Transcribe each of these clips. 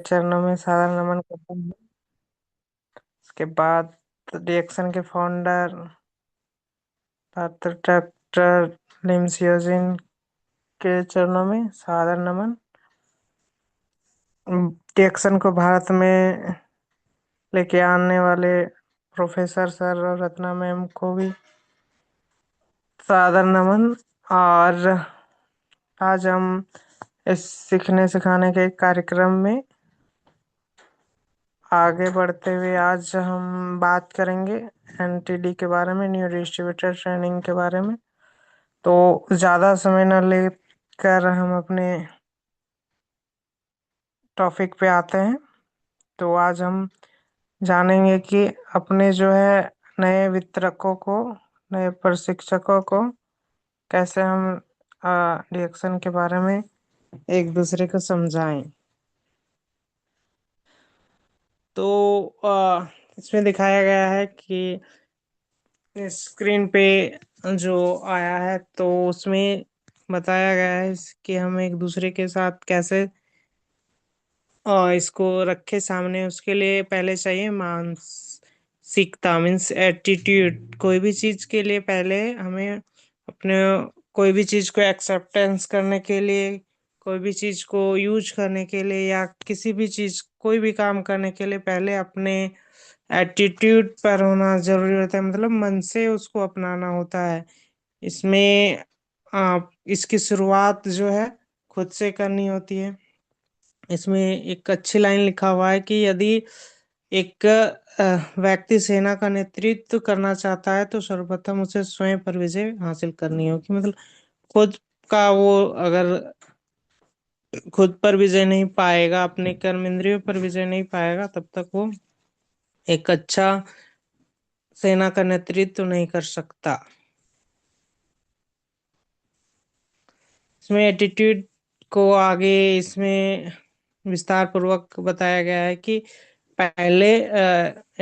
चरणों में सादर नमन करता हूँ। उसके बाद रिएक्शन के फाउंडर डॉक्टर डॉक्टर लिमसियोजिन के चरणों में सादर नमन। रिएक्शन को भारत में लेके आने वाले प्रोफेसर सर और रत्ना मैम को भी सादर नमन। और आज हम इस सीखने सिखाने के कार्यक्रम में आगे बढ़ते हुए आज हम बात करेंगे एनटीडी के बारे में, न्यू डिस्ट्रीब्यूटर ट्रेनिंग के बारे में। तो ज़्यादा समय न लेकर हम अपने टॉपिक पे आते हैं। तो आज हम जानेंगे कि अपने जो है नए वितरकों को, नए प्रशिक्षकों को कैसे हम रिएक्शन के बारे में एक दूसरे को समझाएं। तो इसमें दिखाया गया है कि स्क्रीन पे जो आया है तो उसमें बताया गया है कि हम एक दूसरे के साथ कैसे इसको रखे सामने। उसके लिए पहले चाहिए मानसिकता, मीन्स एटीट्यूड। कोई भी चीज के लिए पहले हमें अपने, कोई भी चीज को एक्सेप्टेंस करने के लिए, कोई भी चीज को यूज करने के लिए, या किसी भी चीज कोई भी काम करने के लिए पहले अपने एटीट्यूड पर होना जरूरी होता है, मतलब मन से उसको अपनाना होता है। इसमें इसकी शुरुआत जो है खुद से करनी होती है। इसमें एक अच्छी लाइन लिखा हुआ है कि यदि एक व्यक्ति सेना का नेतृत्व करना चाहता है तो सर्वप्रथम उसे स्वयं पर विजय हासिल करनी होगी। मतलब खुद का वो अगर खुद पर विजय नहीं पाएगा, अपने कर्म इंद्रियों पर विजय नहीं पाएगा, तब तक वो एक अच्छा सेना का नेतृत्व नहीं कर सकता। इसमें एटीट्यूड को आगे इसमें विस्तार पूर्वक बताया गया है कि पहले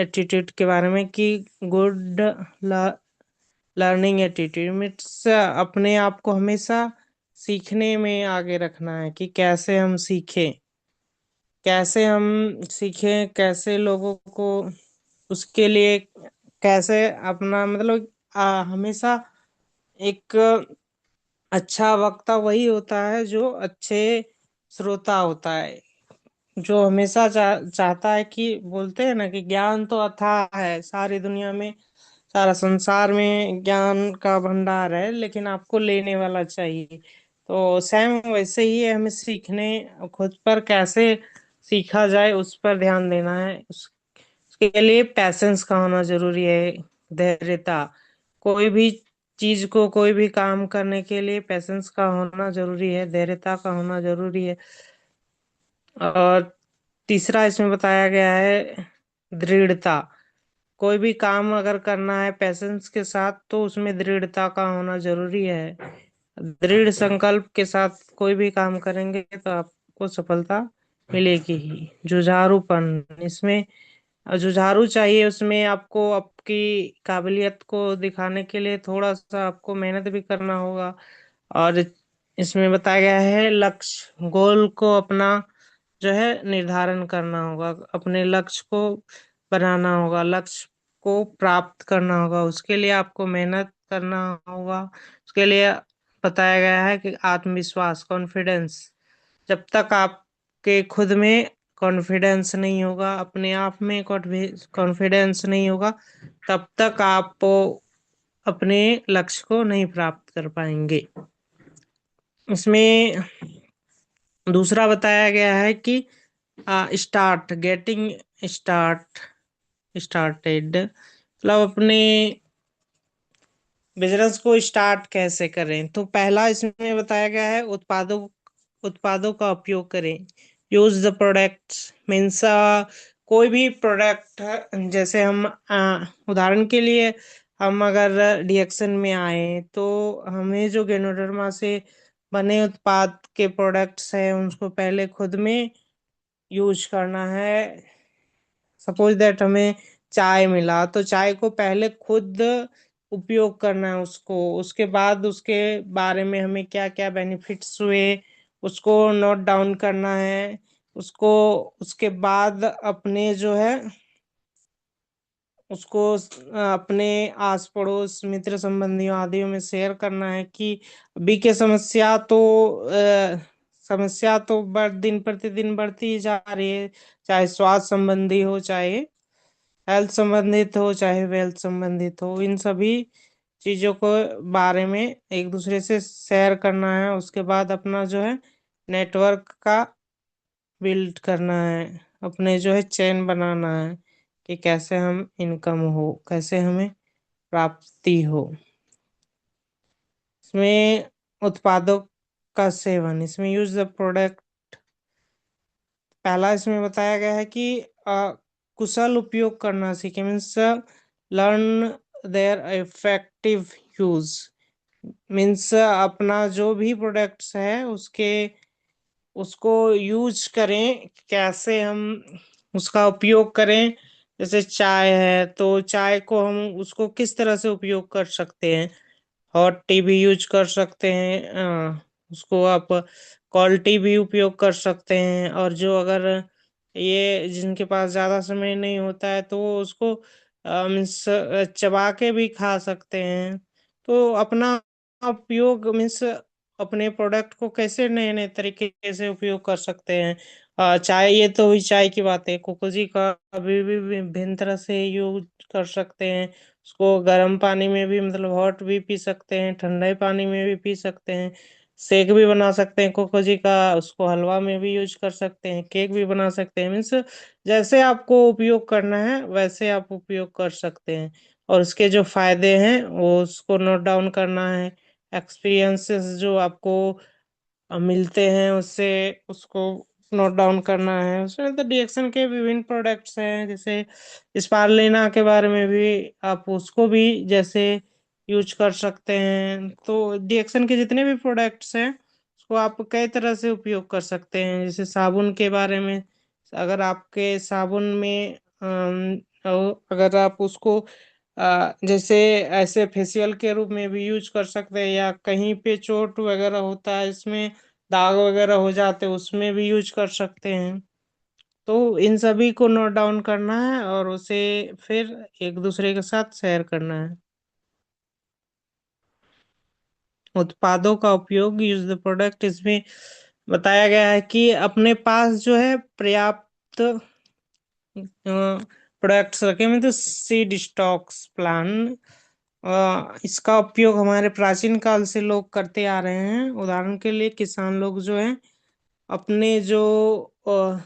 एटीट्यूड के बारे में कि गुड लर्निंग एटीट्यूड मीन्स अपने आप को हमेशा सीखने में आगे रखना है कि कैसे हम सीखें, कैसे हम सीखें, कैसे लोगों को उसके लिए कैसे अपना, मतलब हमेशा एक अच्छा वक्ता वही होता है जो अच्छे श्रोता होता है, जो हमेशा चाहता है कि बोलते हैं ना कि ज्ञान तो अथाह है, सारी दुनिया में, सारा संसार में ज्ञान का भंडार है, लेकिन आपको लेने वाला चाहिए। तो सेम वैसे ही है, हमें सीखने, खुद पर कैसे सीखा जाए उस पर ध्यान देना है। उसके लिए पैसेंस का होना जरूरी है, धैर्यता। कोई भी चीज को, कोई भी काम करने के लिए पैसेंस का होना जरूरी है, धैर्यता का होना जरूरी है। और तीसरा इसमें बताया गया है दृढ़ता। कोई भी काम अगर करना है पैसेंस के साथ तो उसमें दृढ़ता का होना जरूरी है। दृढ़ संकल्प के साथ कोई भी काम करेंगे तो आपको सफलता मिलेगी ही। जुझारूपन, इसमें जुझारू चाहिए, उसमें आपको आपकी काबिलियत को दिखाने के लिए थोड़ा सा आपको मेहनत भी करना होगा। और इसमें बताया गया है लक्ष्य, गोल को अपना जो है निर्धारण करना होगा, अपने लक्ष्य को बनाना होगा, लक्ष्य को प्राप्त करना होगा, उसके लिए आपको मेहनत करना होगा। उसके लिए बताया गया है कि आत्मविश्वास, कॉन्फिडेंस। जब तक आपके खुद में कॉन्फिडेंस नहीं होगा, अपने आप में कॉन्फिडेंस नहीं होगा, तब तक आप अपने लक्ष्य को नहीं प्राप्त कर पाएंगे। इसमें दूसरा बताया गया है कि स्टार्ट, गेटिंग स्टार्ट स्टार्टेड, मतलब अपने बिजनेस को स्टार्ट कैसे करें। तो पहला इसमें बताया गया है उत्पादों उत्पादों का उपयोग करें। यूज द प्रोडक्ट्स मीन्स कोई भी प्रोडक्ट, जैसे हम उदाहरण के लिए हम अगर डीएक्शन में आए तो हमें जो गेनोडर्मा से बने उत्पाद के प्रोडक्ट्स हैं उनको पहले खुद में यूज करना है। सपोज दैट हमें चाय मिला तो चाय को पहले खुद उपयोग करना है उसको, उसके बाद उसके बारे में हमें क्या क्या बेनिफिट्स हुए उसको नोट डाउन करना है। उसको उसके बाद अपने जो है उसको अपने आस पड़ोस मित्र संबंधियों आदियों में शेयर करना है कि अभी के समस्या तो दिन प्रतिदिन बढ़ती ही जा रही है। चाहे स्वास्थ्य संबंधी हो, चाहे हेल्थ संबंधित हो, चाहे वेल्थ संबंधित हो, इन सभी चीजों को बारे में एक दूसरे से शेयर करना है। उसके बाद अपना जो है नेटवर्क का बिल्ड करना है, अपने जो है चेन बनाना है कि कैसे हम इनकम हो, कैसे हमें प्राप्ति हो। इसमें उत्पादों का सेवन, इसमें यूज द प्रोडक्ट, पहला इसमें बताया गया है कि कुशल उपयोग करना सीखे, means learn their effective use. Means अपना जो भी प्रोडक्ट्स है उसको यूज करें, कैसे हम उसका उपयोग करें। जैसे चाय है तो चाय को हम उसको किस तरह से उपयोग कर सकते हैं। हॉट टी भी यूज कर सकते हैं, उसको आप कोल्ड टी भी उपयोग कर सकते हैं। और जो अगर ये जिनके पास ज्यादा समय नहीं होता है तो वो उसको मीन्स चबा के भी खा सकते हैं। तो अपना उपयोग मीन्स अपने प्रोडक्ट को कैसे नए नए तरीके से उपयोग कर सकते हैं। चाय, ये तो हुई चाय की बात है। कोको जी का भी विभिन्न तरह से यूज कर सकते हैं। उसको गर्म पानी में भी मतलब हॉट भी पी सकते हैं, ठंडे पानी में भी पी सकते हैं, शेक भी बना सकते हैं कोको जी का, उसको हलवा में भी यूज कर सकते हैं, केक भी बना सकते हैं। मीन्स जैसे आपको उपयोग करना है वैसे आप उपयोग कर सकते हैं। और उसके जो फायदे हैं वो उसको नोट डाउन करना है। एक्सपीरियंसेस जो आपको मिलते हैं उससे उसको नोट डाउन करना है। उसमें तो डिएक्शन के विभिन्न प्रोडक्ट्स हैं, जैसे स्पारुलिना के बारे में भी आप उसको भी जैसे यूज कर सकते हैं। तो डिएक्शन के जितने भी प्रोडक्ट्स हैं उसको आप कई तरह से उपयोग कर सकते हैं। जैसे साबुन के बारे में, अगर आपके साबुन में अगर आप उसको जैसे ऐसे फेशियल के रूप में भी यूज कर सकते हैं, या कहीं पे चोट वगैरह होता है, इसमें दाग वगैरह हो जाते हैं, उसमें भी यूज कर सकते हैं। तो इन सभी को नोट डाउन करना है और उसे फिर एक दूसरे के साथ शेयर करना है। उत्पादों का उपयोग, यूज द प्रोडक्ट, इसमें बताया गया है कि अपने पास जो है पर्याप्त प्रोडक्ट्स रखे, मतलब सीड स्टॉक्स प्लान। इसका उपयोग हमारे प्राचीन काल से लोग करते आ रहे हैं। उदाहरण के लिए किसान लोग जो हैं अपने जो अ,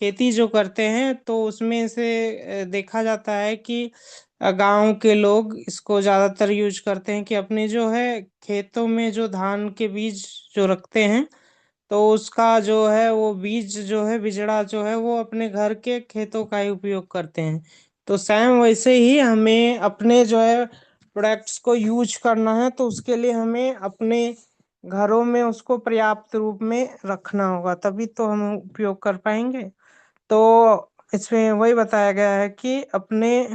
खेती जो करते हैं तो उसमें से देखा जाता है कि गांव के लोग इसको ज्यादातर यूज करते हैं कि अपने जो है खेतों में जो धान के बीज जो रखते हैं तो उसका जो है वो बीज जो है बिजड़ा जो है वो अपने घर के खेतों का ही उपयोग करते हैं। तो सेम वैसे ही हमें अपने जो है प्रोडक्ट्स को यूज करना है, तो उसके लिए हमें अपने घरों में उसको पर्याप्त रूप में रखना होगा, तभी तो हम उपयोग कर पाएंगे। तो इसमें वही बताया गया है कि अपने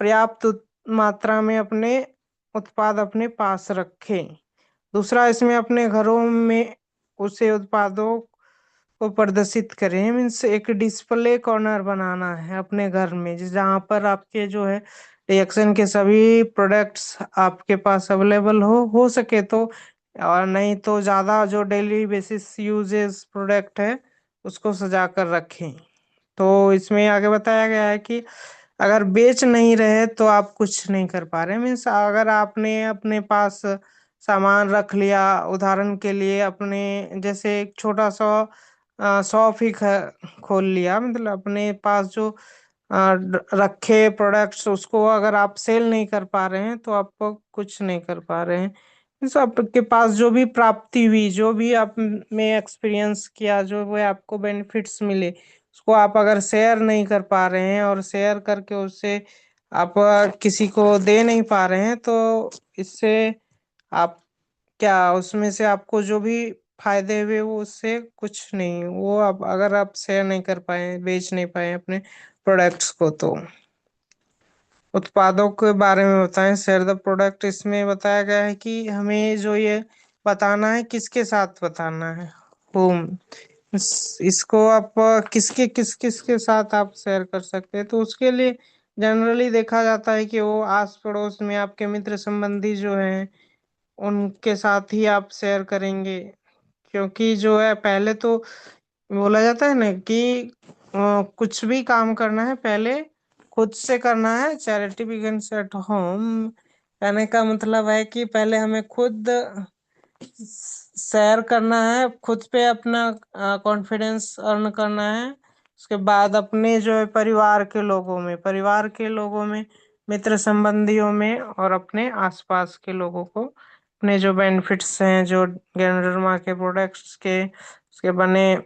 पर्याप्त मात्रा में अपने उत्पाद अपने पास रखें। दूसरा, इसमें अपने घरों में उसे उत्पादों को प्रदर्शित करें, मीन्स एक डिस्प्ले कॉर्नर बनाना है अपने घर में, जहाँ पर आपके जो है रिएक्शन के सभी प्रोडक्ट्स आपके पास अवेलेबल हो सके तो। और नहीं तो ज़्यादा जो डेली बेसिस यूजेस प्रोडक्ट है उसको सजा कर रखें। तो इसमें आगे बताया गया है कि अगर बेच नहीं रहे तो आप कुछ नहीं कर पा रहे। मीन्स अगर आपने अपने पास सामान रख लिया, उदाहरण के लिए अपने जैसे एक छोटा सा शॉप ही खोल लिया, मतलब अपने पास जो रखे प्रोडक्ट्स उसको अगर आप सेल नहीं कर पा रहे हैं तो आप कुछ नहीं कर पा रहे हैं। मीन्स आपके पास जो भी प्राप्ति हुई, जो भी आप में एक्सपीरियंस किया, जो वो आपको बेनिफिट्स मिले, उसको आप अगर शेयर नहीं कर पा रहे हैं और शेयर करके उससे आप किसी को दे नहीं पा रहे हैं तो इससे आप क्या उसमें से आपको जो भी फायदे हुए वो उससे कुछ नहीं, वो आप अगर आप शेयर नहीं कर पाए, बेच नहीं पाए अपने प्रोडक्ट्स को। तो उत्पादों के बारे में बताएं, शेयर द प्रोडक्ट, इसमें बताया गया है कि हमें जो ये बताना है किसके साथ बताना है, होम, इसको आप किसके किस किस के साथ आप शेयर कर सकते हैं, तो उसके लिए जनरली देखा जाता है कि वो आस पड़ोस में आपके मित्र संबंधी जो हैं उनके साथ ही आप शेयर करेंगे। क्योंकि जो है पहले तो बोला जाता है ना कि कुछ भी काम करना है पहले खुद से करना है, चैरिटी बिगिंस एट होम। कहने का मतलब है कि पहले हमें खुद शेयर करना है, खुद पे अपना कॉन्फिडेंस अर्न करना है। उसके बाद अपने जो है परिवार के लोगों में, मित्र संबंधियों में और अपने आसपास के लोगों को अपने जो बेनिफिट्स हैं जो गैनडरमा के प्रोडक्ट्स के उसके बने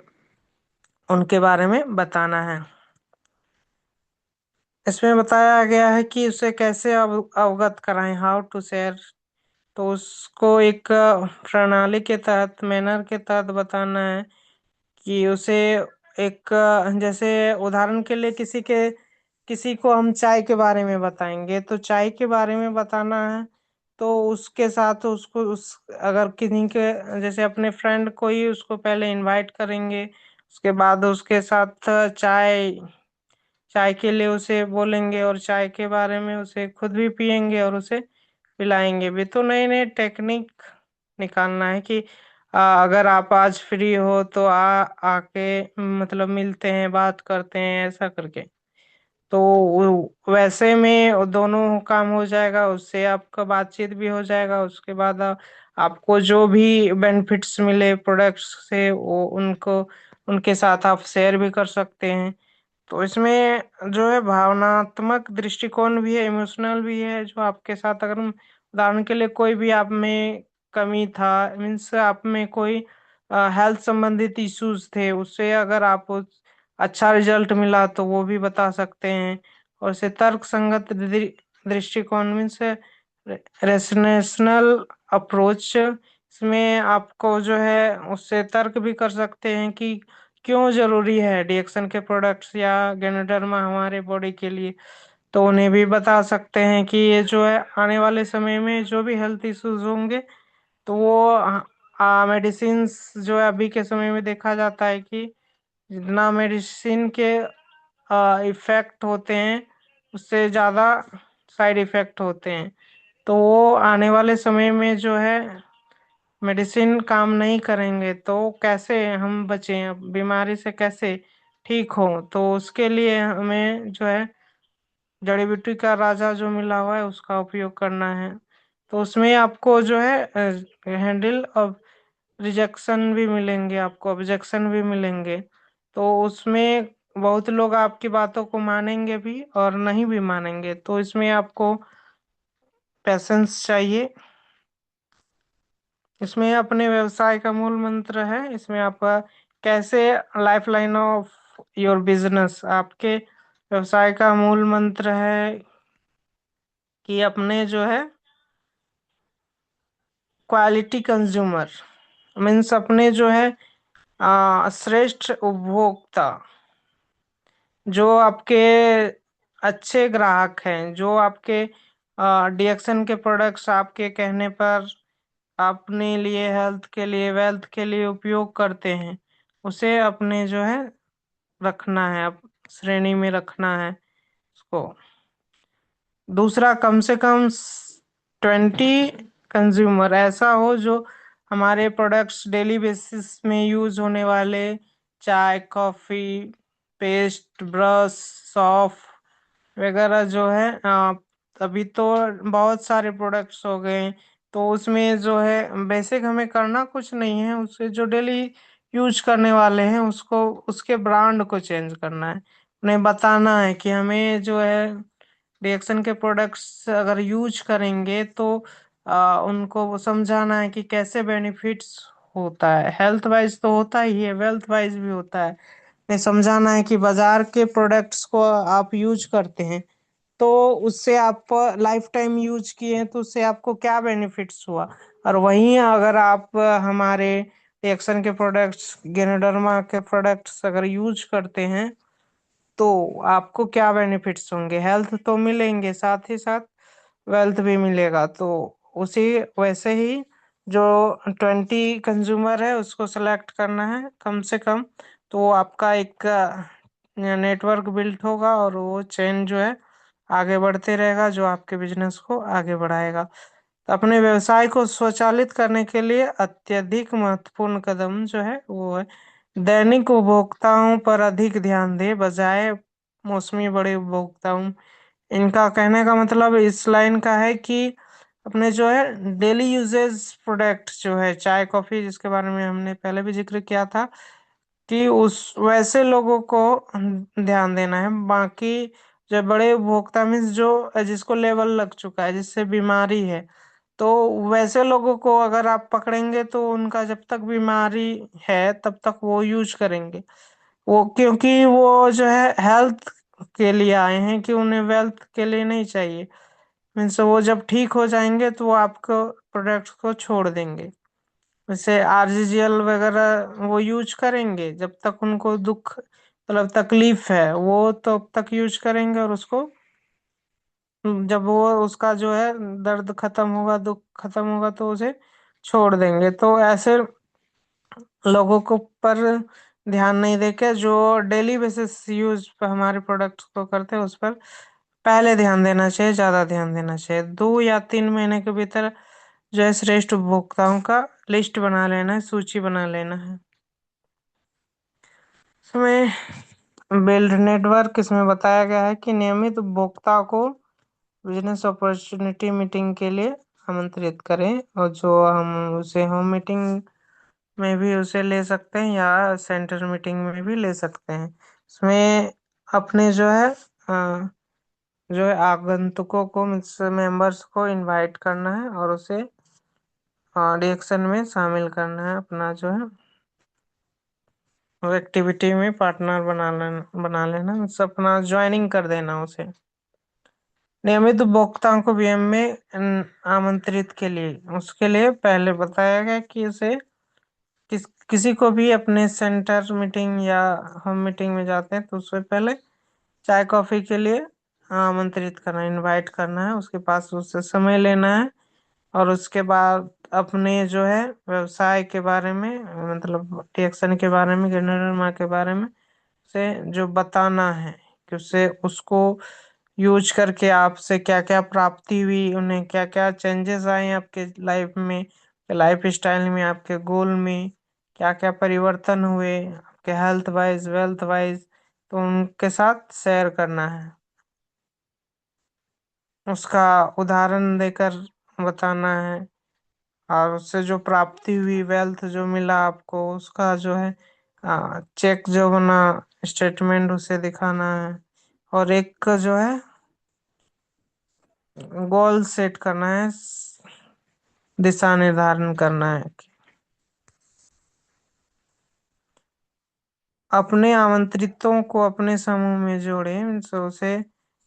उनके बारे में बताना है। इसमें बताया गया है कि उसे कैसे अवगत कराएं, हाउ टू शेयर। तो उसको एक प्रणाली के तहत, मैनर के तहत बताना है कि उसे एक जैसे उदाहरण के लिए किसी को हम चाय के बारे में बताएंगे, तो चाय के बारे में बताना है। तो उसके साथ उसको उस अगर किन्हीं के जैसे अपने फ्रेंड को ही उसको पहले इनवाइट करेंगे, उसके बाद उसके साथ चाय चाय के लिए उसे बोलेंगे और चाय के बारे में उसे खुद भी पियेंगे और उसे पिलाएंगे भी। तो नए नए टेक्निक निकालना है कि अगर आप आज फ्री हो तो आके मतलब मिलते हैं, बात करते हैं, ऐसा करके। तो वैसे में वो दोनों काम हो जाएगा, उससे आपका बातचीत भी हो जाएगा। उसके बाद आपको जो भी बेनिफिट्स मिले प्रोडक्ट्स से वो उनको उनके साथ आप शेयर भी कर सकते हैं। तो इसमें जो है भावनात्मक दृष्टिकोण भी है, इमोशनल भी है। जो आपके साथ अगर हम उदाहरण के लिए कोई भी आप में कमी था, मीन्स आप में कोई हेल्थ संबंधित इश्यूज थे, उससे अगर आप अच्छा रिजल्ट मिला तो वो भी बता सकते हैं। और इसे तर्क संगत दृष्टिकोण मीन्स रेशनल अप्रोच, इसमें आपको जो है उससे तर्क भी कर सकते हैं कि क्यों जरूरी है डिएक्सन के प्रोडक्ट्स या गैनोडर्मा हमारे बॉडी के लिए। तो उन्हें भी बता सकते हैं कि ये जो है आने वाले समय में जो भी हेल्थ इश्यूज होंगे तो वो मेडिसिन जो है अभी के समय में देखा जाता है कि जितना मेडिसिन के इफेक्ट होते हैं उससे ज़्यादा साइड इफेक्ट होते हैं। तो वो आने वाले समय में जो है मेडिसिन काम नहीं करेंगे तो कैसे हम बचें, बीमारी से कैसे ठीक हो। तो उसके लिए हमें जो है जड़ी बूटी का राजा जो मिला हुआ है उसका उपयोग करना है। तो उसमें आपको जो है हैंडल और रिजेक्शन भी मिलेंगे, आपको ऑब्जेक्शन भी मिलेंगे। तो उसमें बहुत लोग आपकी बातों को मानेंगे भी और नहीं भी मानेंगे। तो इसमें आपको पैसेंस चाहिए। इसमें अपने व्यवसाय का मूल मंत्र है, इसमें आपका कैसे life line of your business, आपके व्यवसाय का मूल मंत्र है कि अपने जो है क्वालिटी कंज्यूमर मीन्स अपने जो है श्रेष्ठ उपभोक्ता, जो आपके अच्छे ग्राहक हैं, जो आपके डीएक्सन के प्रोडक्ट्स आपके कहने पर अपने लिए हेल्थ के लिए वेल्थ के लिए उपयोग करते हैं, उसे अपने जो है रखना है, अब श्रेणी में रखना है उसको। दूसरा, कम से कम 20 कंज्यूमर ऐसा हो जो हमारे प्रोडक्ट्स डेली बेसिस में यूज होने वाले, चाय, कॉफी, पेस्ट, ब्रश, सॉफ वगैरह जो है अभी तो बहुत सारे प्रोडक्ट्स हो गए हैं। तो उसमें जो है बेसिक हमें करना कुछ नहीं है, उससे जो डेली यूज करने वाले हैं उसको उसके ब्रांड को चेंज करना है। उन्हें बताना है कि हमें जो है रिएक्शन के प्रोडक्ट्स अगर यूज करेंगे तो उनको वो समझाना है कि कैसे बेनिफिट्स होता है। हेल्थ वाइज तो होता ही है, वेल्थ वाइज भी होता है। उन्हें समझाना है कि बाजार के प्रोडक्ट्स को आप यूज करते हैं तो उससे आप लाइफ टाइम यूज किए हैं तो उससे आपको क्या बेनिफिट्स हुआ। और वहीं अगर आप हमारे रिएक्शन के प्रोडक्ट्स, गेनोडर्मा के प्रोडक्ट्स अगर यूज करते हैं तो आपको क्या बेनिफिट्स होंगे, हेल्थ तो मिलेंगे, साथ ही साथ वेल्थ भी मिलेगा। तो उसी वैसे ही जो 20 कंज्यूमर है उसको सेलेक्ट करना है कम से कम। तो आपका एक नेटवर्क बिल्ड होगा और वो चेन जो है आगे बढ़ते रहेगा, जो आपके बिजनेस को आगे बढ़ाएगा। तो अपने व्यवसाय को स्वचालित करने के लिए अत्यधिक महत्वपूर्ण कदम जो है वो है दैनिक उपभोक्ताओं पर अधिक ध्यान दे बजाय मौसमी बड़े उपभोक्ताओं। इनका कहने का मतलब इस लाइन का है कि अपने जो है डेली यूजेस प्रोडक्ट जो है चाय कॉफी, जिसके बारे में हमने पहले भी जिक्र किया था, कि उस वैसे लोगों को ध्यान देना है। बाकी जो बड़े उपभोक्ता मीन्स जो जिसको लेवल लग चुका है, जिससे बीमारी है, तो वैसे लोगों को अगर आप पकड़ेंगे तो उनका जब तक बीमारी है तब तक वो यूज करेंगे। वो क्योंकि वो जो है हेल्थ के लिए आए हैं, कि उन्हें वेल्थ के लिए नहीं चाहिए। मीन्स वो जब ठीक हो जाएंगे तो वो आपको प्रोडक्ट को छोड़ देंगे। जैसे आरजीजीएल वगैरह वो यूज करेंगे जब तक उनको दुख मतलब तकलीफ है, वो तब तक यूज करेंगे, और उसको जब वो उसका जो है दर्द खत्म होगा, दुख खत्म होगा, तो उसे छोड़ देंगे। तो ऐसे लोगों को पर ध्यान नहीं देके जो डेली बेसिस यूज पे हमारे प्रोडक्ट्स को करते हैं उस पर पहले ध्यान देना चाहिए, ज्यादा ध्यान देना चाहिए। 2 या 3 महीने के भीतर जो है श्रेष्ठ उपभोक्ताओं का लिस्ट बना लेना है, सूची बना लेना है। इसमें बिल्ड नेटवर्क, इसमें बताया गया है कि नियमित उपभोक्ता को बिजनेस अपॉर्चुनिटी मीटिंग के लिए आमंत्रित करें, और जो हम उसे होम मीटिंग में भी उसे ले सकते हैं या सेंटर मीटिंग में भी ले सकते हैं। इसमें अपने जो है जो है आगंतुकों को मेंबर्स को इनवाइट करना है और उसे डिएक्शन में शामिल करना है, अपना जो है एक्टिविटी में पार्टनर बना लेना, अपना ज्वाइनिंग कर देना उसे। नियमित उपभोक्ताओं को बीएम में आमंत्रित के लिए उसके लिए पहले बताया गया कि उसे किसी को भी अपने सेंटर मीटिंग या होम मीटिंग में जाते हैं तो उससे पहले चाय कॉफी के लिए आमंत्रित करना, इनवाइट करना है, उसके पास उससे समय लेना है, और उसके बाद अपने जो है व्यवसाय के बारे में मतलब टीएक्सन के बारे में, जनरल के बारे में से जो बताना है कि उससे उसको यूज करके आपसे क्या क्या प्राप्ति हुई, उन्हें क्या क्या चेंजेस आए आपके लाइफ में, लाइफ स्टाइल में, आपके गोल में क्या क्या परिवर्तन हुए, आपके हेल्थ वाइज वेल्थ वाइज, तो उनके साथ शेयर करना है। उसका उदाहरण देकर बताना है, और उससे जो प्राप्ति हुई, वेल्थ जो मिला आपको, उसका जो है चेक जो बना, स्टेटमेंट उसे दिखाना है, और एक का जो है गोल सेट करना है, दिशा निर्धारण करना है। अपने आमंत्रितों को अपने समूह में जोड़े, तो उसे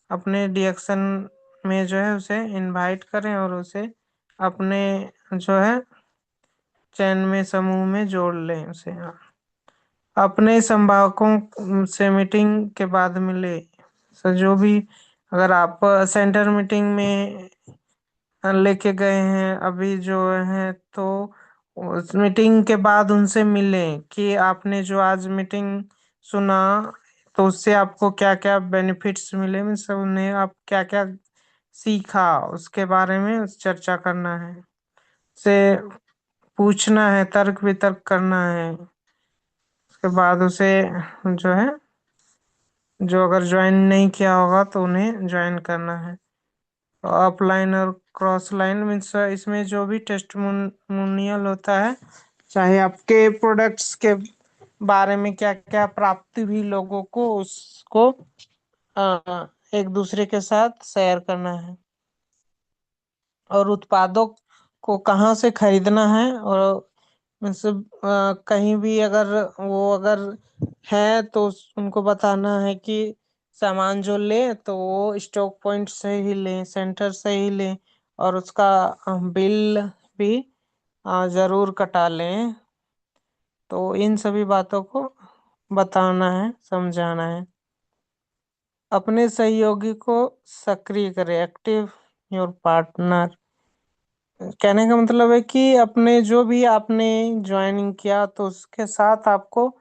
अपने डिएक्शन में जो है उसे इनवाइट करें और उसे अपने जो है चैन में समूह में जोड़ लें उसे। अपने संभावकों से मीटिंग के बाद मिले। जो भी अगर आप सेंटर मीटिंग में लेके गए हैं अभी जो है, तो उस मीटिंग के बाद उनसे मिलें कि आपने जो आज मीटिंग सुना तो उससे आपको क्या क्या बेनिफिट्स मिले, में सब उन्हें आप क्या क्या सीखा उसके बारे में चर्चा करना है, से पूछना है, तर्क वितर्क करना है। उसके बाद उसे जो है जो अगर ज्वाइन नहीं किया होगा तो उन्हें ज्वाइन करना है। अपलाइन और क्रॉस लाइन मीन्स इसमें जो भी टेस्टिमोनियल होता है, चाहे आपके प्रोडक्ट्स के बारे में क्या क्या प्राप्ति हुई लोगों को, उसको एक दूसरे के साथ शेयर करना है, और उत्पादों को कहाँ से खरीदना है, और मतलब कहीं भी अगर है तो उनको बताना है कि सामान जो ले तो वो स्टॉक पॉइंट से ही लें, सेंटर से ही लें, और उसका बिल भी जरूर कटा लें। तो इन सभी बातों को बताना है, समझाना है। अपने सहयोगी को सक्रिय करें, एक्टिव योर पार्टनर। कहने का मतलब है कि अपने जो भी आपने ज्वाइनिंग किया तो उसके साथ आपको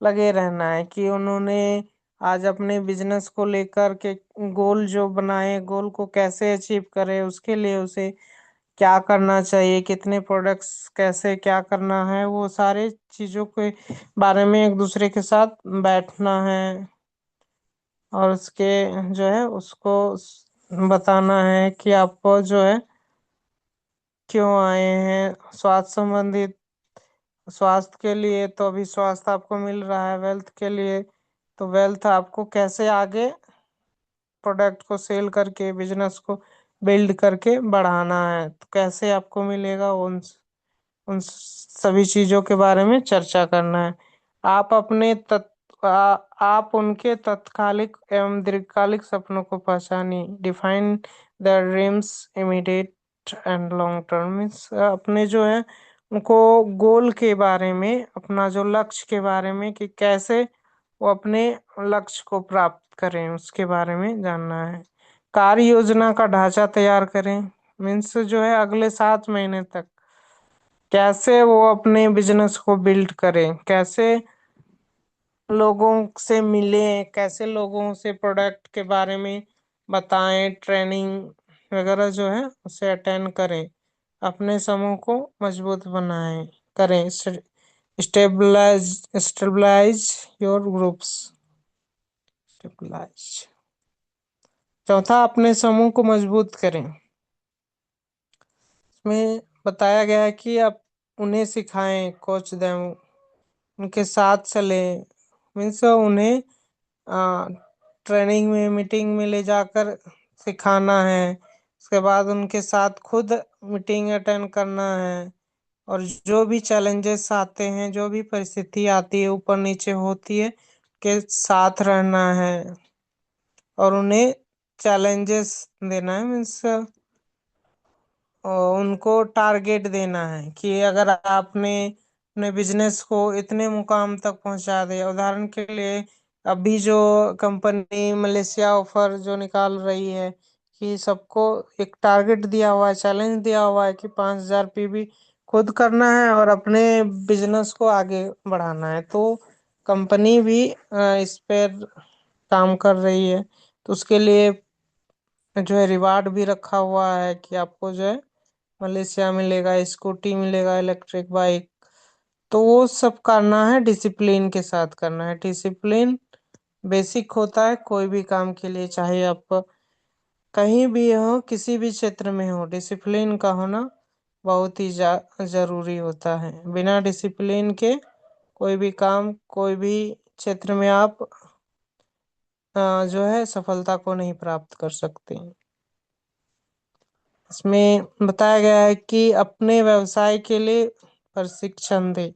लगे रहना है कि उन्होंने आज अपने बिजनेस को लेकर के गोल जो बनाए, गोल को कैसे अचीव करे, उसके लिए उसे क्या करना चाहिए, कितने प्रोडक्ट्स कैसे क्या करना है, वो सारे चीजों के बारे में एक दूसरे के साथ बैठना है और उसके जो है उसको बताना है कि आपको जो है क्यों आए हैं। स्वास्थ्य के लिए तो अभी स्वास्थ्य आपको मिल रहा है, वेल्थ के लिए तो वेल्थ आपको कैसे आगे प्रोडक्ट को सेल करके बिजनेस को बिल्ड करके बढ़ाना है, तो कैसे आपको मिलेगा, उन सभी चीजों के बारे में चर्चा करना है। आप अपने आप उनके तत्कालिक एवं दीर्घकालिक सपनों को पहचानिए। Define the dreams immediate and long term. Means अपने जो है उनको गोल के बारे में, अपना जो लक्ष्य के बारे में कि कैसे वो अपने लक्ष्य को प्राप्त करें उसके बारे में जानना है। कार्य योजना का ढांचा तैयार करें। मीन्स जो है अगले 7 महीने तक कैसे वो अपने बिजनेस को बिल्ड करें, कैसे लोगों से मिले, कैसे लोगों से प्रोडक्ट के बारे में बताएं, ट्रेनिंग वगैरह जो है उसे अटेंड करें, अपने समूह को मजबूत बनाएं करें। Stabilize stabilize your groups. Stabilize. चौथा, अपने समूह को मजबूत करें। इसमें बताया गया है कि आप उन्हें सिखाएं, कोच दें, उनके साथ चले। मीन्स उन्हें ट्रेनिंग में, मीटिंग में ले जाकर सिखाना है। उसके बाद उनके साथ खुद मीटिंग अटेंड करना है और जो भी चैलेंजेस आते हैं, जो भी परिस्थिति आती है, ऊपर नीचे होती है, के साथ रहना है और उन्हें चैलेंजेस देना है। मीन्स उनको टारगेट देना है कि अगर आपने अपने बिजनेस को इतने मुकाम तक पहुंचा दिया, उदाहरण के लिए अभी जो कंपनी मलेशिया ऑफर जो निकाल रही है कि सबको एक टारगेट दिया हुआ है, चैलेंज दिया हुआ है कि 5,000 पीवी खुद करना है और अपने बिजनेस को आगे बढ़ाना है। तो कंपनी भी इस पर काम कर रही है, तो उसके लिए जो है रिवार्ड भी रखा हुआ है कि आपको जो है मलेशिया मिलेगा, स्कूटी मिलेगा, इलेक्ट्रिक बाइक। तो वो सब करना है, डिसिप्लिन के साथ करना है। डिसिप्लिन बेसिक होता है कोई भी काम के लिए, चाहे आप कहीं भी हो, किसी भी क्षेत्र में हो, डिसिप्लिन का होना बहुत ही जरूरी होता है। बिना डिसिप्लिन के कोई भी काम, कोई भी क्षेत्र में आप जो है सफलता को नहीं प्राप्त कर सकते। इसमें बताया गया है कि अपने व्यवसाय के लिए प्रशिक्षण दे।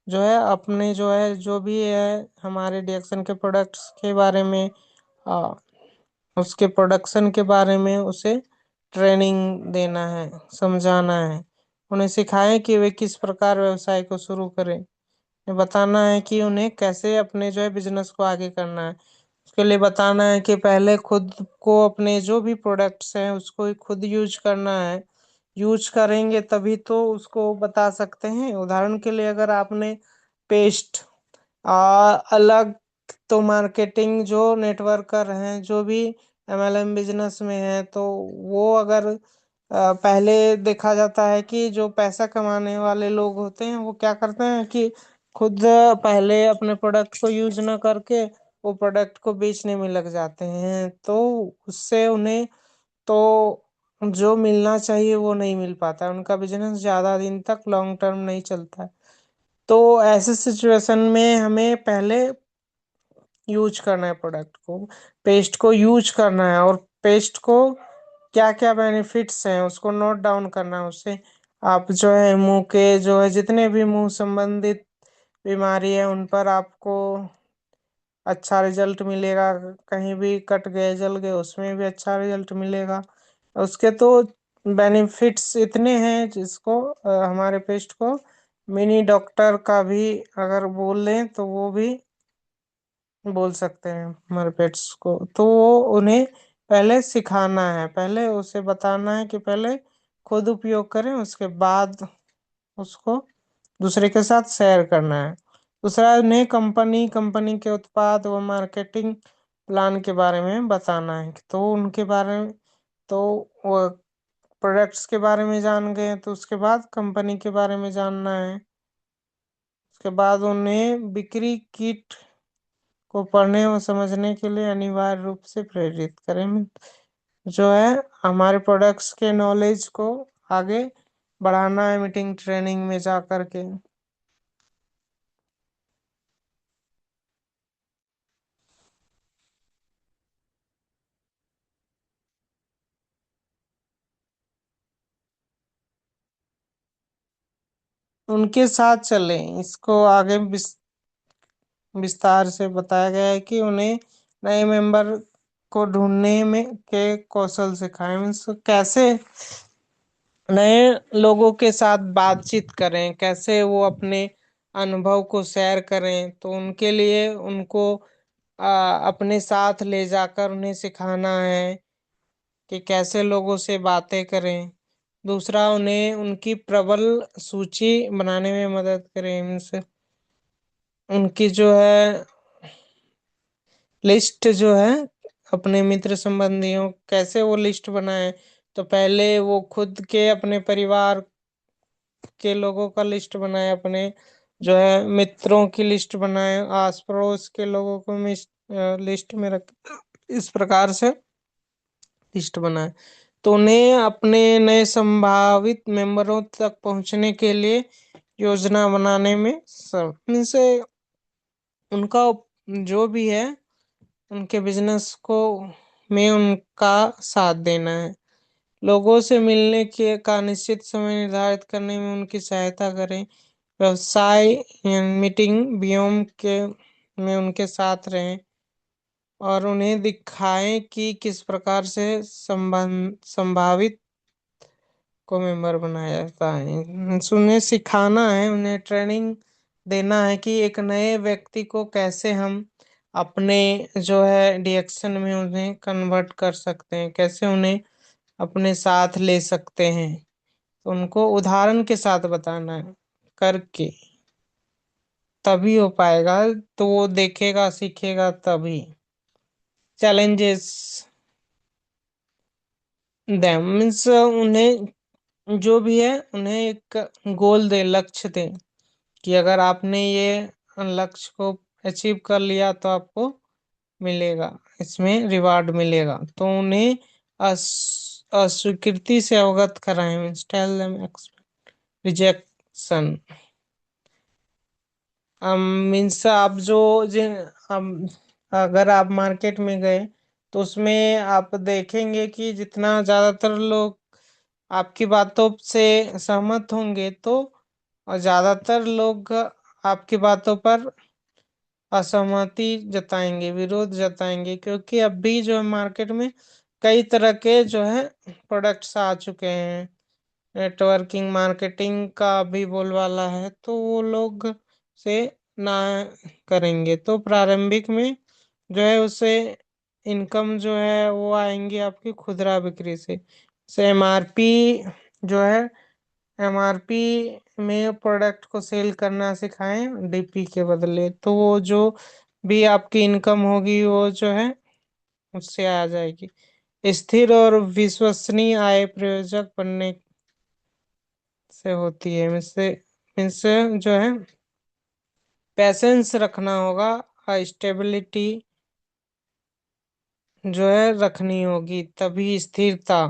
जो है अपने जो है जो भी है हमारे डिएक्शन के प्रोडक्ट्स के बारे में, आ, उसके प्रोडक्शन के बारे में उसे ट्रेनिंग देना है, समझाना है। उन्हें सिखाएं कि वे किस प्रकार व्यवसाय को शुरू करें। ये बताना है कि उन्हें कैसे अपने जो है बिजनेस को आगे करना है। उसके लिए बताना है कि पहले खुद को अपने जो भी प्रोडक्ट्स हैं उसको खुद यूज करना है। यूज करेंगे तभी तो उसको बता सकते हैं। उदाहरण के लिए अगर आपने पेस्ट अलग, तो मार्केटिंग जो नेटवर्कर हैं, जो भी एमएलएम बिजनेस में है, तो वो अगर पहले देखा जाता है कि जो पैसा कमाने वाले लोग होते हैं वो क्या करते हैं कि खुद पहले अपने प्रोडक्ट को यूज ना करके वो प्रोडक्ट को बेचने में लग जाते हैं, तो उससे उन्हें तो जो मिलना चाहिए वो नहीं मिल पाता है, उनका बिजनेस ज्यादा दिन तक लॉन्ग टर्म नहीं चलता है। तो ऐसे सिचुएशन में हमें पहले यूज करना है प्रोडक्ट को, पेस्ट को यूज करना है और पेस्ट को क्या क्या बेनिफिट्स हैं उसको नोट डाउन करना है। उससे आप जो है मुंह के जो है जितने भी मुंह संबंधित बीमारी है उन पर आपको अच्छा रिजल्ट मिलेगा। कहीं भी कट गए, जल गए, उसमें भी अच्छा रिजल्ट मिलेगा। उसके तो बेनिफिट्स इतने हैं जिसको हमारे पेस्ट को मिनी डॉक्टर का भी अगर बोल लें तो वो भी बोल सकते हैं हमारे पेट्स को। तो वो उन्हें पहले सिखाना है, पहले उसे बताना है कि पहले खुद उपयोग करें, उसके बाद उसको दूसरे के साथ शेयर करना है। दूसरा, उन्हें कंपनी कंपनी के उत्पाद व मार्केटिंग प्लान के बारे में बताना है। तो उनके बारे में, तो वो प्रोडक्ट्स के बारे में जान गए तो उसके बाद कंपनी के बारे में जानना है। उसके बाद उन्हें बिक्री किट को पढ़ने और समझने के लिए अनिवार्य रूप से प्रेरित करें। जो है हमारे प्रोडक्ट्स के नॉलेज को आगे बढ़ाना है मीटिंग ट्रेनिंग में जा कर के। उनके साथ चलें, इसको आगे विस्तार से बताया गया है कि उन्हें नए मेंबर को ढूंढने में के कौशल सिखाएं। मीन्स कैसे नए लोगों के साथ बातचीत करें, कैसे वो अपने अनुभव को शेयर करें। तो उनके लिए उनको अपने साथ ले जाकर उन्हें सिखाना है कि कैसे लोगों से बातें करें। दूसरा, उन्हें उनकी प्रबल सूची बनाने में मदद करें। मीन्स उनकी जो है लिस्ट जो है अपने मित्र संबंधियों, कैसे वो लिस्ट बनाए। तो पहले वो खुद के अपने परिवार के लोगों का लिस्ट बनाए, अपने जो है मित्रों की लिस्ट बनाए, आस पड़ोस के लोगों को लिस्ट में रख, इस प्रकार से लिस्ट बनाए। तो उन्हें अपने नए संभावित मेंबरों तक पहुंचने के लिए योजना बनाने में सब इनसे उनका जो भी है उनके बिजनेस को में उनका साथ देना है। लोगों से मिलने के का निश्चित समय निर्धारित करने में उनकी सहायता करें। व्यवसाय मीटिंग व्योम के में उनके साथ रहें और उन्हें दिखाएं कि किस प्रकार से संभावित को मेंबर बनाया जाता है। उन्हें सिखाना है, उन्हें ट्रेनिंग देना है कि एक नए व्यक्ति को कैसे हम अपने जो है डिएक्शन में उन्हें कन्वर्ट कर सकते हैं, कैसे उन्हें अपने साथ ले सकते हैं। तो उनको उदाहरण के साथ बताना है करके, तभी हो पाएगा। तो वो देखेगा सीखेगा तभी। चैलेंजेस देम मीन्स उन्हें जो भी है उन्हें एक गोल दे, लक्ष्य दे कि अगर आपने ये लक्ष्य को अचीव कर लिया तो आपको मिलेगा, इसमें रिवार्ड मिलेगा। तो उन्हें अस्वीकृति से अवगत कराएं। Means tell them rejection. Means आप जो जिन हम अगर आप मार्केट में गए तो उसमें आप देखेंगे कि जितना ज्यादातर लोग आपकी बातों से सहमत होंगे, तो और ज्यादातर लोग आपकी बातों पर असहमति जताएंगे, विरोध जताएंगे। क्योंकि अभी जो है मार्केट में कई तरह के जो है प्रोडक्ट्स आ चुके हैं, नेटवर्किंग मार्केटिंग का भी बोलबाला है, तो वो लोग से ना करेंगे। तो प्रारंभिक में जो है उसे इनकम जो है वो आएंगी आपकी खुदरा बिक्री से एमआरपी जो है, एमआरपी में प्रोडक्ट को सेल करना सिखाएं डीपी के बदले। तो वो जो भी आपकी इनकम होगी वो जो है उससे आ जाएगी। स्थिर और विश्वसनीय आय प्रयोजक बनने से होती है। इनसे जो है पैसेंस रखना होगा, स्टेबिलिटी जो है रखनी होगी, तभी स्थिरता।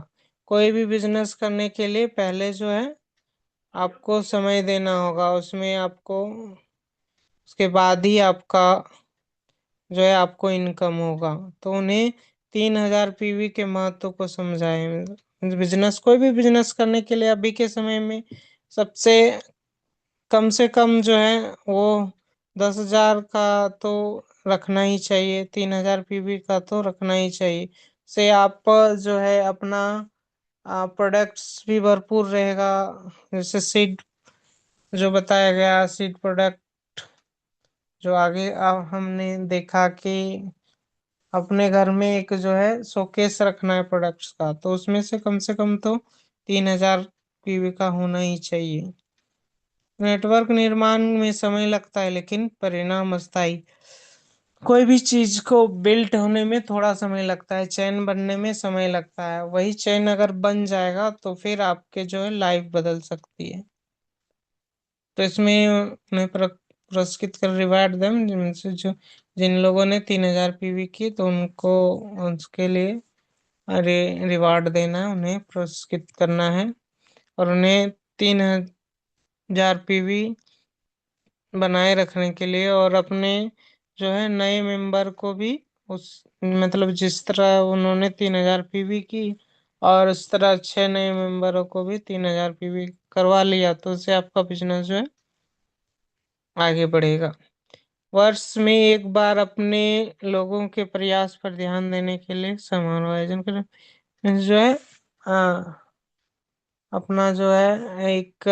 कोई भी बिजनेस करने के लिए पहले जो है आपको समय देना होगा, उसमें आपको उसके बाद ही आपका जो है आपको इनकम होगा। तो उन्हें 3,000 पीवी के महत्व को समझाएं। बिजनेस कोई भी बिजनेस करने के लिए अभी के समय में सबसे कम से कम जो है वो 10,000 का तो रखना ही चाहिए, 3,000 पीवी का तो रखना ही चाहिए। से आप जो है अपना प्रोडक्ट्स भी भरपूर रहेगा। जैसे सीड जो बताया गया, सीड प्रोडक्ट जो आगे अब हमने देखा कि अपने घर में एक जो है शोकेस रखना है प्रोडक्ट्स का, तो उसमें से कम तो 3000 पीवी का होना ही चाहिए। नेटवर्क निर्माण में समय लगता है लेकिन परिणाम अस्थायी। कोई भी चीज को बिल्ट होने में थोड़ा समय लगता है, चैन बनने में समय लगता है, वही चैन अगर बन जाएगा तो फिर आपके जो है लाइफ बदल सकती है। तो इसमें उन्हें पुरस्कृत कर रिवार्ड देम, जिनसे जो जिन लोगों ने 3000 पीवी की तो उनको उसके लिए अरे रिवार्ड देना है, उन्हें पुरस्कृत करना है। और उन्हें 3000 पीवी बनाए रखने के लिए और अपने जो है नए मेंबर को भी उस मतलब जिस तरह उन्होंने 3000 पीवी की और उस तरह 6 नए मेंबरों को भी 3000 पीवी करवा लिया तो उससे आपका बिजनेस जो है आगे बढ़ेगा। वर्ष में एक बार अपने लोगों के प्रयास पर ध्यान देने के लिए समारोह आयोजन करें। जो है अपना जो है एक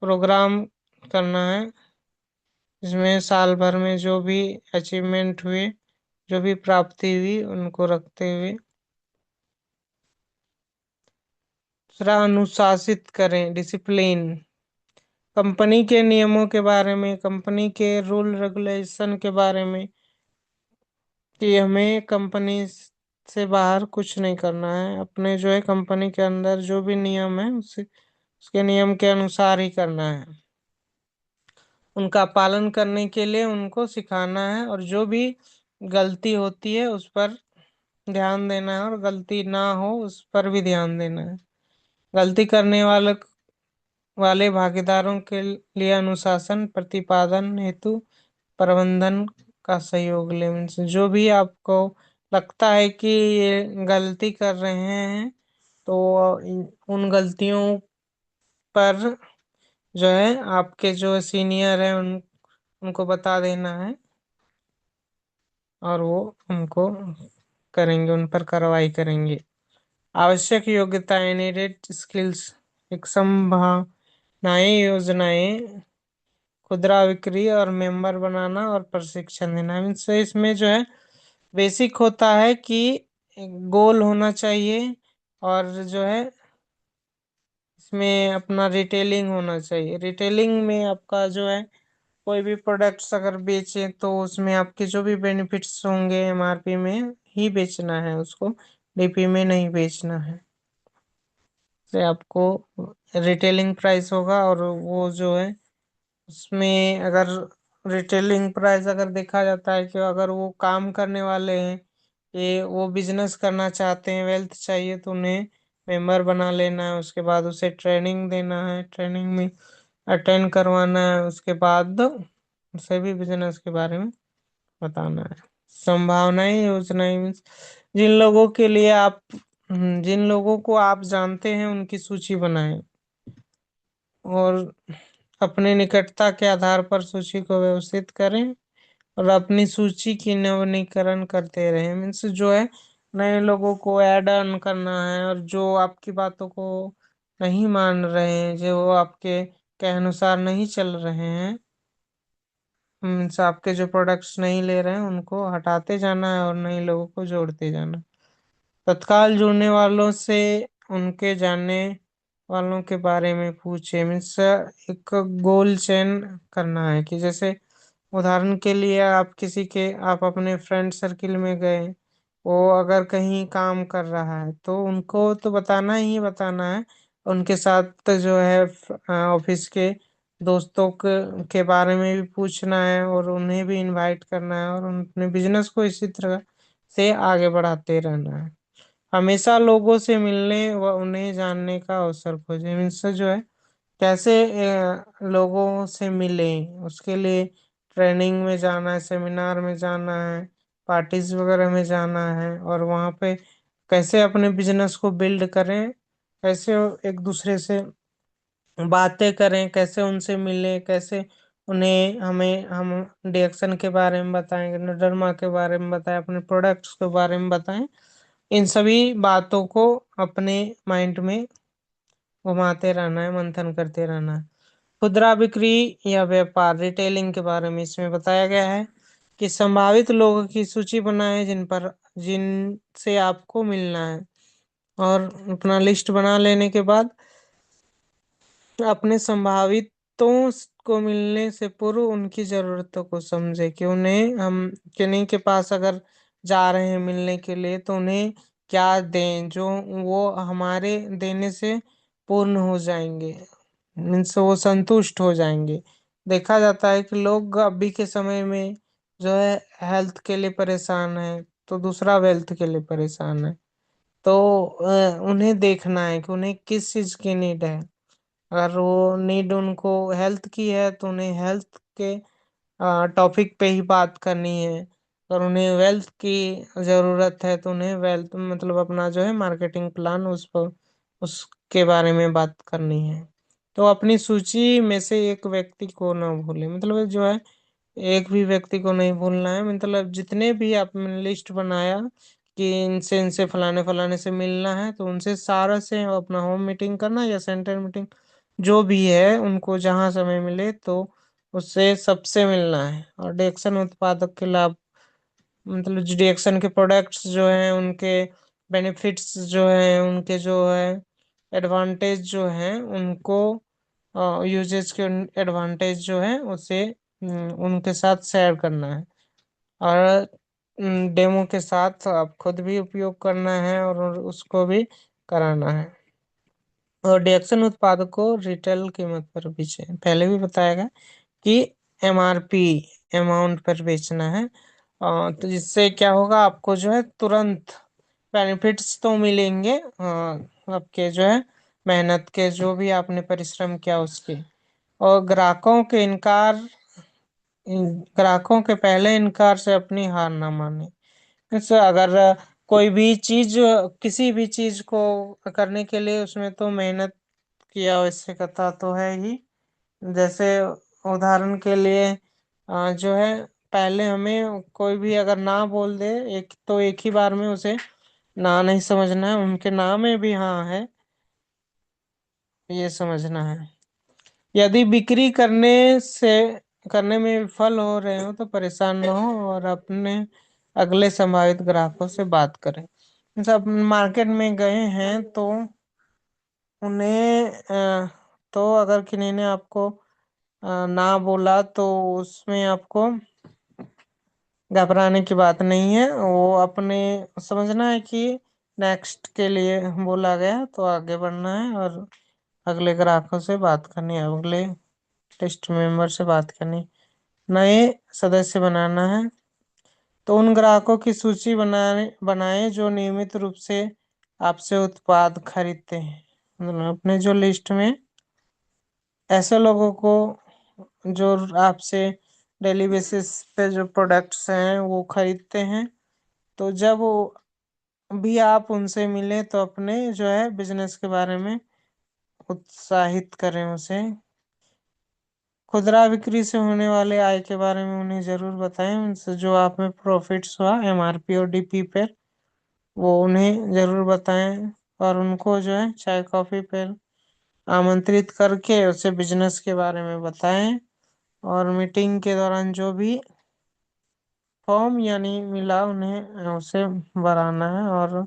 प्रोग्राम करना है, जिसमें साल भर में जो भी अचीवमेंट हुए, जो भी प्राप्ति हुई उनको रखते हुए दूसरा अनुशासित करें, डिसिप्लिन। कंपनी के नियमों के बारे में, कंपनी के रूल रेगुलेशन के बारे में, कि हमें कंपनी से बाहर कुछ नहीं करना है, अपने जो है कंपनी के अंदर जो भी नियम है उसके नियम के अनुसार ही करना है। उनका पालन करने के लिए उनको सिखाना है और जो भी गलती होती है उस पर ध्यान देना है और गलती ना हो उस पर भी ध्यान देना है। गलती करने वाले भागीदारों के लिए अनुशासन प्रतिपादन हेतु प्रबंधन का सहयोग ले। Means जो भी आपको लगता है कि ये गलती कर रहे हैं तो उन गलतियों पर जो है आपके जो सीनियर है उनको बता देना है और वो उनको करेंगे, उन पर कार्रवाई करेंगे। आवश्यक योग्यताएं, नीडेड स्किल्स, एक संभावनाएं, योजनाएं, खुदरा बिक्री और मेंबर बनाना और प्रशिक्षण देना। इनसे इसमें जो है बेसिक होता है कि गोल होना चाहिए और जो है इसमें अपना रिटेलिंग होना चाहिए। रिटेलिंग में आपका जो है कोई भी प्रोडक्ट्स अगर बेचे तो उसमें आपके जो भी बेनिफिट्स होंगे एमआरपी में ही बेचना है उसको, डीपी में नहीं बेचना है। से आपको रिटेलिंग प्राइस होगा और वो जो है उसमें अगर रिटेलिंग प्राइस अगर देखा जाता है कि अगर वो काम करने वाले हैं, ये वो बिजनेस करना चाहते हैं, वेल्थ चाहिए तो उन्हें मेंबर बना लेना है, उसके बाद उसे ट्रेनिंग देना है, ट्रेनिंग में अटेंड करवाना है, उसके बाद उसे भी बिजनेस के बारे में बताना है। संभावनाएं, योजनाएं मीन्स जिन लोगों को आप जानते हैं उनकी सूची बनाएं और अपने निकटता के आधार पर सूची को व्यवस्थित करें और अपनी सूची की नवीनीकरण करते रहें। मीन्स जो है नए लोगों को ऐड ऑन करना है और जो आपकी बातों को नहीं मान रहे हैं, जो आपके के अनुसार नहीं चल रहे हैं, मीन्स आपके जो प्रोडक्ट्स नहीं ले रहे हैं उनको हटाते जाना है और नए लोगों को जोड़ते जाना। तत्काल जुड़ने वालों से उनके जानने वालों के बारे में पूछे। मीन्स एक गोल चयन करना है कि जैसे उदाहरण के लिए आप अपने फ्रेंड सर्किल में गए, वो अगर कहीं काम कर रहा है तो उनको तो बताना ही बताना है। उनके साथ जो है ऑफिस के दोस्तों के बारे में भी पूछना है और उन्हें भी इनवाइट करना है और अपने बिजनेस को इसी तरह से आगे बढ़ाते रहना है। हमेशा लोगों से मिलने व उन्हें जानने का अवसर खोजें। इनसे जो है कैसे लोगों से मिलें, उसके लिए ट्रेनिंग में जाना है, सेमिनार में जाना है, पार्टीज वगैरह में जाना है और वहाँ पे कैसे अपने बिजनेस को बिल्ड करें, कैसे एक दूसरे से बातें करें, कैसे उनसे मिलें, कैसे उन्हें हम डिएक्शन के बारे में बताएं, नोडर्मा के बारे में बताएं, अपने प्रोडक्ट्स के बारे में बताएं। इन सभी बातों को अपने माइंड में घुमाते रहना है, मंथन करते रहना है। खुदरा बिक्री या व्यापार, रिटेलिंग के बारे में इसमें बताया गया है कि संभावित लोगों की सूची बनाएं जिनसे आपको मिलना है। और अपना लिस्ट बना लेने के बाद अपने संभावितों को मिलने से पूर्व उनकी जरूरतों को समझे कि उन्हें हम किन्हीं के पास अगर जा रहे हैं मिलने के लिए तो उन्हें क्या दें जो वो हमारे देने से पूर्ण हो जाएंगे, मीन्स वो संतुष्ट हो जाएंगे। देखा जाता है कि लोग अभी के समय में जो है हेल्थ के लिए परेशान है, तो दूसरा वेल्थ के लिए परेशान है। तो उन्हें देखना है कि उन्हें किस चीज की नीड है। अगर वो नीड उनको हेल्थ की है तो उन्हें हेल्थ के टॉपिक पे ही बात करनी है। और उन्हें वेल्थ की जरूरत है तो उन्हें वेल्थ मतलब अपना जो है मार्केटिंग प्लान उस पर उसके बारे में बात करनी है। तो अपनी सूची में से एक व्यक्ति को ना भूले, मतलब जो है एक भी व्यक्ति को नहीं भूलना है। मतलब जितने भी आपने लिस्ट बनाया कि इनसे फलाने फलाने से मिलना है तो उनसे सारा से अपना होम मीटिंग करना या सेंटर मीटिंग जो भी है उनको जहाँ समय मिले तो उससे सबसे मिलना है। और डिएक्शन उत्पादक के लाभ, मतलब डिएक्शन के प्रोडक्ट्स जो हैं उनके बेनिफिट्स जो हैं उनके जो है एडवांटेज जो हैं उनको यूजेस के एडवांटेज जो है उसे उनके साथ शेयर करना है। और डेमो के साथ आप खुद भी उपयोग करना है और उसको भी कराना है। और डिएक्शन उत्पाद को रिटेल कीमत पर बेचे, पहले भी बताया गया कि एमआरपी अमाउंट पर बेचना है। तो जिससे क्या होगा, आपको जो है तुरंत बेनिफिट्स तो मिलेंगे आपके जो है मेहनत के, जो भी आपने परिश्रम किया उसके। और ग्राहकों के पहले इनकार से अपनी हार ना माने। जैसे अगर कोई भी चीज, किसी भी चीज को करने के लिए उसमें तो मेहनत की आवश्यकता तो है ही। जैसे उदाहरण के लिए जो है पहले हमें कोई भी अगर ना बोल दे एक तो एक ही बार में उसे ना नहीं समझना है, उनके ना में भी हाँ है ये समझना है। यदि बिक्री करने में विफल हो रहे हो तो परेशान न हो और अपने अगले संभावित ग्राहकों से बात करें। जब मार्केट में गए हैं तो उन्हें तो अगर किन्हीं ने आपको ना बोला तो उसमें आपको घबराने की बात नहीं है। वो अपने समझना है कि नेक्स्ट के लिए बोला गया तो आगे बढ़ना है और अगले ग्राहकों से बात करनी है, अगले लिस्ट मेंबर से बात करनी, नए सदस्य बनाना है। तो उन ग्राहकों की सूची बनाए जो नियमित रूप से आपसे उत्पाद खरीदते हैं। मतलब अपने जो लिस्ट में ऐसे लोगों को जो आपसे डेली बेसिस पे जो प्रोडक्ट्स हैं वो खरीदते हैं, तो जब वो भी आप उनसे मिले तो अपने जो है बिजनेस के बारे में उत्साहित करें उसे। खुदरा बिक्री से होने वाले आय के बारे में उन्हें जरूर बताएं, उनसे जो आप में प्रॉफिट्स हुआ एमआरपी और डीपी पर वो उन्हें जरूर बताएं। और उनको जो है चाय कॉफी पर आमंत्रित करके उसे बिजनेस के बारे में बताएं। और मीटिंग के दौरान जो भी फॉर्म यानी मिला उन्हें उसे भराना है और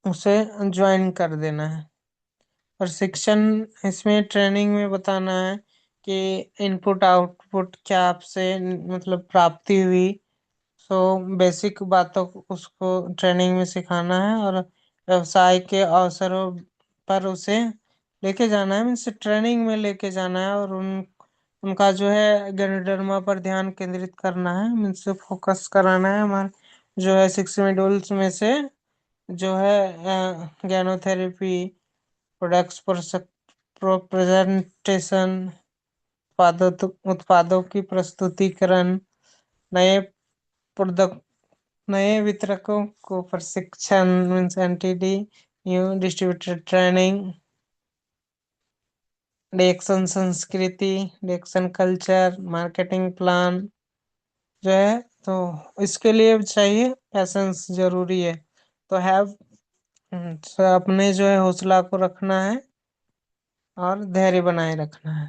उसे ज्वाइन कर देना है। प्रशिक्षण, इसमें ट्रेनिंग में बताना है कि इनपुट आउटपुट क्या आपसे मतलब प्राप्ति हुई। सो बेसिक बातों को उसको ट्रेनिंग में सिखाना है और व्यवसाय के अवसरों पर उसे लेके जाना है, मीन्स ट्रेनिंग में लेके जाना है। और उनका जो है गैनोडर्मा पर ध्यान केंद्रित करना है, मीन्स फोकस कराना है। हमारे जो है 6 मॉड्यूल्स में से जो है गैनोथेरेपी, प्रोडक्ट्स प्रेजेंटेशन, उत्पादों की प्रस्तुतिकरण, नए प्रोडक्ट नए वितरकों को प्रशिक्षण, means NTD, new distributor training, DXN संस्कृति, डिएक्शन कल्चर, मार्केटिंग प्लान जो है। तो इसके लिए चाहिए पैसेंस जरूरी है। तो हैव अपने जो है हौसला को रखना है और धैर्य बनाए रखना है।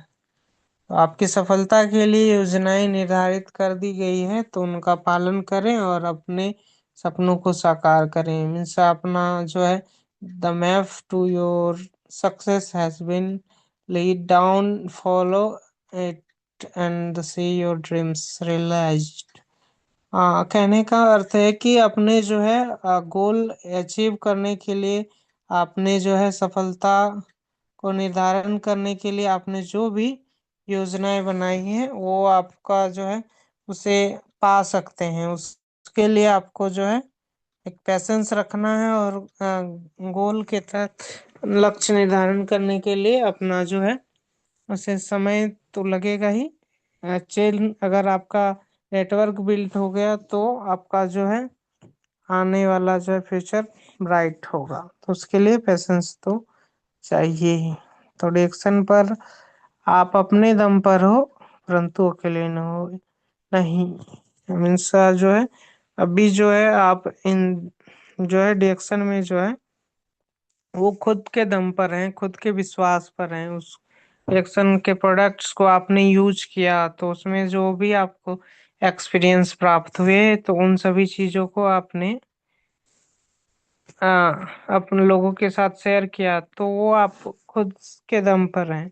आपकी सफलता के लिए योजनाएं निर्धारित कर दी गई है, तो उनका पालन करें और अपने सपनों को साकार करें। मीन्स अपना जो है, the map to your success has been laid down, follow it and see your dreams realized। कहने का अर्थ है कि अपने जो है गोल अचीव करने के लिए, आपने जो है सफलता को निर्धारण करने के लिए आपने जो भी योजनाएं बनाई हैं वो आपका जो है उसे पा सकते हैं। उसके लिए आपको जो है एक पैशंस रखना है और गोल के तहत लक्ष्य निर्धारण करने के लिए अपना जो है उसे समय तो लगेगा ही। चेन अगर आपका नेटवर्क बिल्ड हो गया तो आपका जो है आने वाला जो है फ्यूचर ब्राइट होगा। तो उसके लिए पेशेंस तो चाहिए ही। तो डिएक्शन पर आप अपने दम पर हो, परंतु अकेले न हो नहीं। मीन्स जो है अभी जो है आप इन जो है डिएक्शन में जो है वो खुद के दम पर हैं, खुद के विश्वास पर हैं। उस डिएक्शन के प्रोडक्ट्स को आपने यूज किया तो उसमें जो भी आपको एक्सपीरियंस प्राप्त हुए, तो उन सभी चीजों को आपने अपने लोगों के साथ शेयर किया, तो वो आप खुद के दम पर हैं।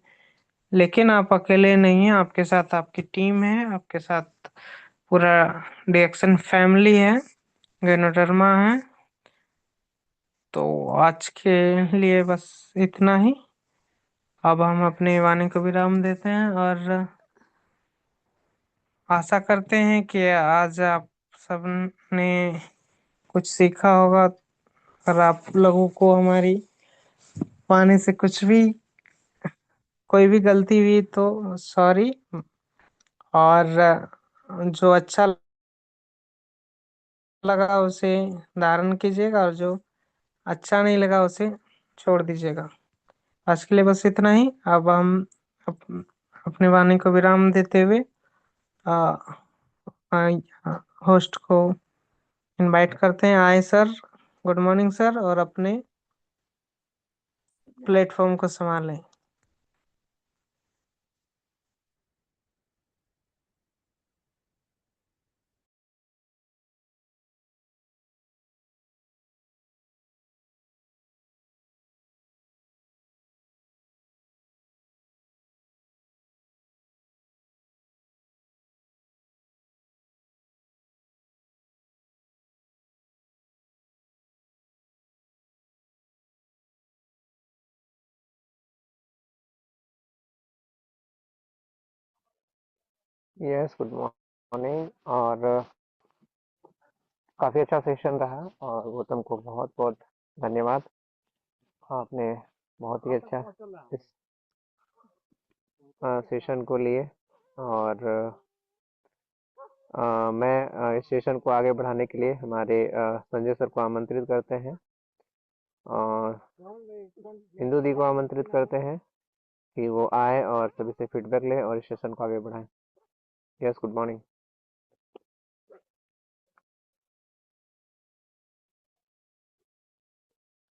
लेकिन आप अकेले नहीं हैं, आपके साथ आपकी टीम है, आपके साथ पूरा डिएक्शन फैमिली है, गैनोडर्मा है। तो आज के लिए बस इतना ही। अब हम अपनी वाणी को विराम देते हैं और आशा करते हैं कि आज आप सबने कुछ सीखा होगा। और आप लोगों को हमारी वाणी से कुछ भी, कोई भी गलती हुई तो सॉरी। और जो अच्छा लगा उसे धारण कीजिएगा और जो अच्छा नहीं लगा उसे छोड़ दीजिएगा। आज के लिए बस इतना ही। अब हम अप, अपने वाणी को विराम देते हुए होस्ट को इनवाइट करते हैं। आए सर, गुड मॉर्निंग सर, और अपने प्लेटफॉर्म को संभालें। Yes, good morning. और काफ़ी अच्छा सेशन रहा और गौतम को बहुत बहुत धन्यवाद। आपने बहुत ही अच्छा इस सेशन को लिए। और मैं इस सेशन को आगे बढ़ाने के लिए हमारे संजय सर को आमंत्रित करते हैं और इंदु दी को आमंत्रित करते हैं कि वो आए और सभी से फीडबैक लें और इस सेशन को आगे बढ़ाएं। Yes, good morning.